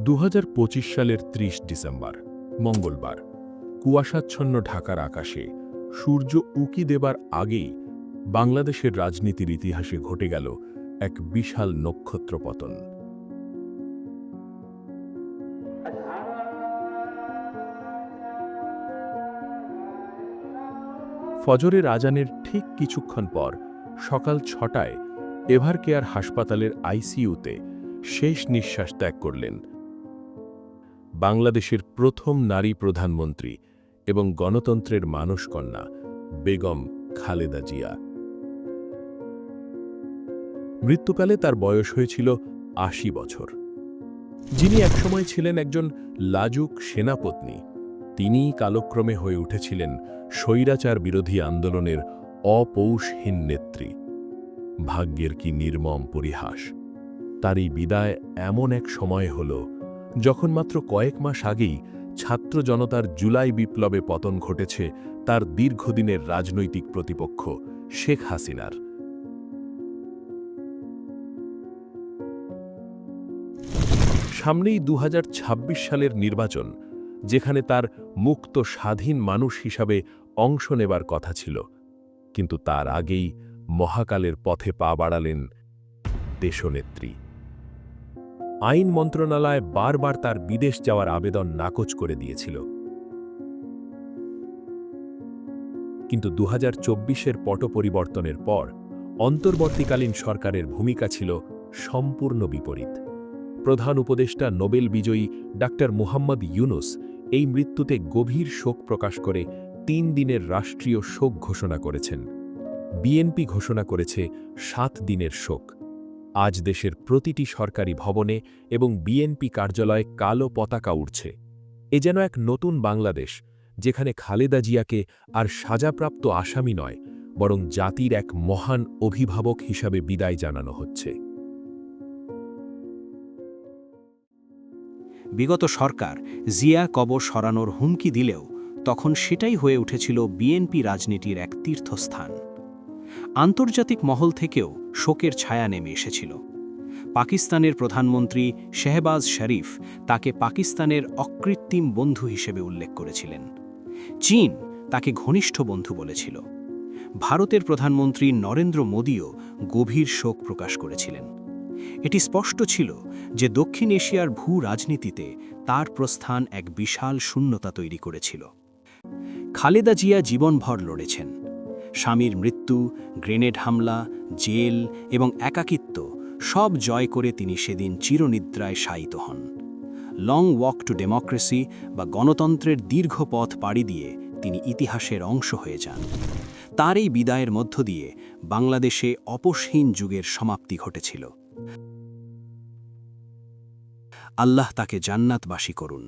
2025 সালের 30 ডিসেম্বর মঙ্গলবার কুয়াশাচ্ছন্ন ঢাকার আকাশে সূর্য উঁকি দেবার আগেই বাংলাদেশের রাজনীতির ইতিহাসে ঘটে গেল এক বিশাল নক্ষত্রপতন। ফজরের আজানের ঠিক কিছুক্ষণ পর সকাল 6টায় এভারকেয়ার হাসপাতালের আইসিইউতে শেষ নিঃশ্বাস ত্যাগ করলেন বাংলাদেশের প্রথম নারী প্রধানমন্ত্রী এবং গণতন্ত্রের মানসকন্যা বেগম খালেদা জিয়া। মৃত্যুকালে তার বয়স হয়েছিল ৮০ বছর। যিনি একসময় ছিলেন একজন লাজুক সেনাপত্নী, তিনিই কালক্রমে হয়ে উঠেছিলেন স্বৈরাচার বিরোধী আন্দোলনের অপৌষহীন নেত্রী। ভাগ্যের কি নির্মম পরিহাস! তার এই বিদায় এমন এক সময় হল যখন মাত্র কয়েক মাস আগেই ছাত্র জনতার জুলাই বিপ্লবে পতন ঘটেছে তার দীর্ঘদিনের রাজনৈতিক প্রতিপক্ষ শেখ হাসিনার। সামনেই 2026 সালের নির্বাচন, যেখানে তার মুক্ত স্বাধীন মানুষ হিসাবে অংশ নেবার কথা ছিল, কিন্তু তার আগেই মহাকালের পথে পা বাড়ালেন দেশনেত্রী। আইন মন্ত্রণালয় বারবার তার বিদেশ যাওয়ার আবেদন নাকচ করে দিয়েছিল, কিন্তু 2024-এর পট পরিবর্তনের পর অন্তর্বর্তীকালীন সরকারের ভূমিকা ছিল সম্পূর্ণ বিপরীত। প্রধান উপদেষ্টা নোবেল বিজয়ী ডাক্তার মুহাম্মদ ইউনুস এই মৃত্যুতে গভীর শোক প্রকাশ করে 3 দিনের রাষ্ট্রীয় শোক ঘোষণা করেছেন। বিএনপি ঘোষণা করেছে 7 দিনের শোক। আজ দেশের প্রতিটি সরকারি ভবনে এবং বিএনপি কার্যালয়ে কালো পতাকা উড়ছে। এ যেন এক নতুন বাংলাদেশ, যেখানে খালেদা জিয়াকে আর সাজাপ্রাপ্ত আসামি নয়, বরং জাতির এক মহান অভিভাবক হিসাবে বিদায় জানানো হচ্ছে। বিগত সরকার জিয়া কবর সরানোর হুমকি দিলেও তখন সেটাই হয়ে উঠেছিল বিএনপি রাজনীতির এক তীর্থস্থান। আন্তর্জাতিক মহল থেকেও শোকের ছায়া নেমে এসেছিল। পাকিস্তানের প্রধানমন্ত্রী শেহবাজ শরীফ তাকে পাকিস্তানের অকৃত্রিম বন্ধু হিসেবে উল্লেখ করেছিলেন। চীন তাকে ঘনিষ্ঠ বন্ধু বলেছিল। ভারতের প্রধানমন্ত্রী নরেন্দ্র মোদীও গভীর শোক প্রকাশ করেছিলেন। এটি স্পষ্ট ছিল যে দক্ষিণ এশিয়ার ভূ রাজনীতিতে তার প্রস্থান এক বিশাল শূন্যতা তৈরি করেছিল। খালেদা জিয়া জীবনভর লড়েছেন। স্বামীর মৃত্যু, গ্রেনেড হামলা, জেল এবং একাকিত্ব সব জয় করে তিনি সেদিন চিরনিদ্রায় শায়িত হন। লং ওয়াক টু ডেমোক্রেসি বা গণতন্ত্রের দীর্ঘ পথ পাড়ি দিয়ে তিনি ইতিহাসের অংশ হয়ে যান। তার এই বিদায়ের মধ্য দিয়ে বাংলাদেশে আপোষহীন যুগের সমাপ্তি ঘটেছিল। আল্লাহ তাকে জান্নাতবাসী করুন।